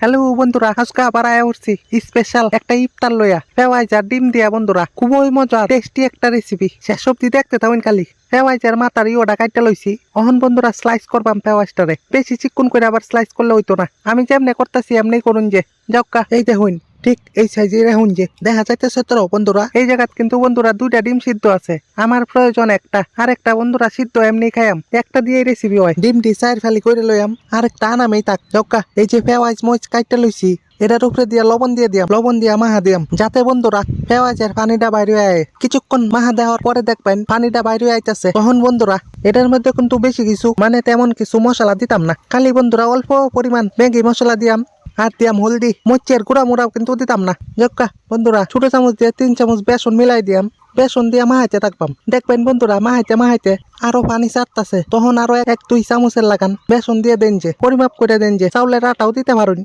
Hello বন্ধুরা, আজকে আবার আয়া উঠছি স্পেশাল একটা ইফতার লইয়া ফেওয়াইজার ডিম দিয়া বন্ধুরা। খুবই মজার টেস্টি একটা রেসিপি, শেষ অব্দি দেখতে থাকুন খালি। ফেওয়াইজার মাথার ইওটা কাটতে লইছি, অহন বন্ধুরা স্লাইস করবাম ফেওয়াইজটারে। বেশি চিকন করে আবার স্লাইস করলে হইতো না, আমি যেমনি করতেছি এমনি করুন যে যাওকা। এই দেখুন ঠিক এই সাইজে রাখুন যে দেখা যাইতেছে তো বন্ধুরা। এই জায়গাত কিন্তু বন্ধুরা দুইটা ডিম সিদ্ধ আছে, আমার প্রয়োজন একটা, আর একটা বন্ধুরা সিদ্ধ এমনি খাইয়াম, একটা দিয়ে রেসিপি হয়। ডিমটি চার ফালি করে লইয়াম, আর একটা আনামেই তাক যাওকা। এই যে ফেওয়াইজ মরিচ কাটতে লইছি, এটার উপরে দিয়া লবণ দিয়ে দিয়াম, লবণ দিয়া মাহা দিয়াম, যাতে বন্ধুরা পেঁয়াজের পানিটা বাইরে আয়। কিছুক্ষণ মাহা দেওয়ার পরে দেখবেন পানিটা বাইরে আইতাছে, তখন বন্ধুরা এটার মধ্যে কিন্তু বেশি কিছু মানে তেমন কিছু মশলা দিতাম না, খালি বন্ধুরা অল্প পরিমাণ ম্যাগি মশলা দিয়াম, আর দিয়াম হলদি, মরিচের গুঁড়া মুড়াও কিন্তু দিতাম না। জক্কা বন্ধুরা ছোট চামচ দিয়ে 3 চামচ বেসন মিলাই দিয়াম, বেসন দিয়ে মাহাইতে থাকবাম। দেখবেন বন্ধুরা মাহাইতে মাহাইতে আরো পানি ছাড়তাছে, তখন আরো 1-2 চামচের লাগান বেসন দিয়ে দেন, যে পরিমাপ করে দেন, যে চাউলের আটাও দিতে পারুন।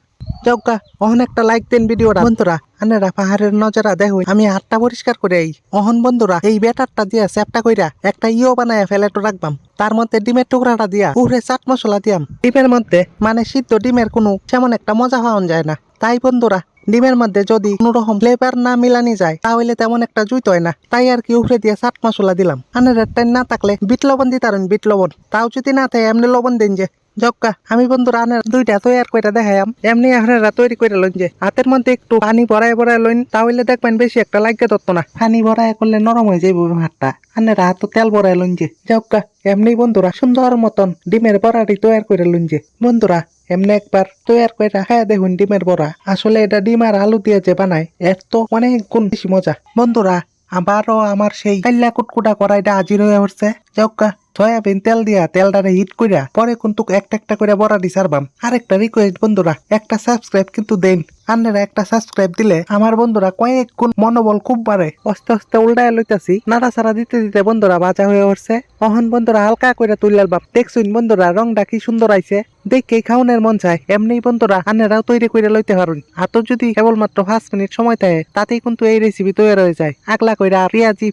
যাওকা অহন একটা লাইক দেন ভিডিওটা বন্ধুরা। আনেরা পাহাড়ের নজরা দেখুন আমি হাতটা পরিষ্কার করে এই অহন বন্ধুরা এই ব্যাটারটা দিয়া চ্যাপটা কইরা একটা বানায়া ফেলেটো রাখবাম, তার মধ্যে ডিমের টুকরাটা দিয়া উপরে চাট মশলা দিয়াম। ডিমের মধ্যে মানে সিদ্ধ ডিমের কোনো তেমন একটা মজা পাওয়া যায় না, তাই বন্ধুরা ডিমের মধ্যে যদি কোনো রকম ফ্লেভার না মিলানি যায় তাহলে তেমন একটা জুইত হয় না, তাই আর কি উপরে দিয়ে চাট মশলা দিলাম। আনের টাইম না থাকলে বিট লবণ দিতারেন, বিট লবণ, তাও যদি না থাকে এমনি লবণ দেন যে জক্কা। আমি বন্ধুরা আনের দুইটা তৈয়ার করে দেখাইম, এমনি আপনারা তৈরি করে লইন, যে হাতের মধ্যে একটু পানি ভরায় ভরায় লইন, তাহলে দেখবেন বেশি একটা লাগে ধরতো না। পানি ভরায় করলে নরম হয়ে যাইব হাতটা, আনের হাত তেল ভরায় লইন যে জক্কা। এমনি বন্ধুরা সুন্দর মতন ডিমের বড়াটি তৈয়ার করে লইন যে বন্ধুরা। এমনি একবার তৈয়ার করে রাখায় দেখুন ডিমের বড়া, আসলে এটা ডিম আর আলু দিয়ে যে বানায় এর তো অনেক গুণ বেশি মজা বন্ধুরা। আবারও আমার সেই কাল্লা কুটকুটা কড়াইটা হাজির হয়ে উঠছে জক্কা। সয়াবিন তেল দিয়া তেলটারে হিট কইরা পরে কিন্তু একটা একটা করে বড়া দি সারবাম। আরেকটা রিকোয়েস্ট বন্ধুরা, একটা সাবস্ক্রাইব কিন্তু দেন, আপনারা একটা সাবস্ক্রাইব দিলে আমার বন্ধুরা কয়েক গুণ মনোবল খুব বাড়ে। আস্তে আস্তে উল্টায় লইতাছি, নাড়াচাড়া দিতে দিতে বন্ধুরা ভাজা হয়ে উঠছে। অহন বন্ধুরা হালকা করে তুইলার বাপ, দেখছুন বন্ধুরা রংটা কি সুন্দর আইছে, দেখেই খাওনের মন চায়। এমনি বন্ধুরা আনেরাও তৈরি করে লইতে পারুন, হাতও যদি কেবলমাত্র 5 মিনিট সময় থাকে তাতেই কিন্তু এই রেসিপি তৈরি হয়ে যায়। আগলা কইরা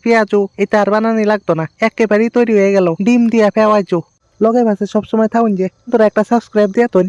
পেঁয়াজু এটা আর বানানি লাগতো না, একেবারেই তৈরি হয়ে গেল ডিম দিয়া ফেওয়াইজু লগে ভাসে। সবসময় থাকুন যে তোরা একটা সাবস্ক্রাইব দিয়া তুন।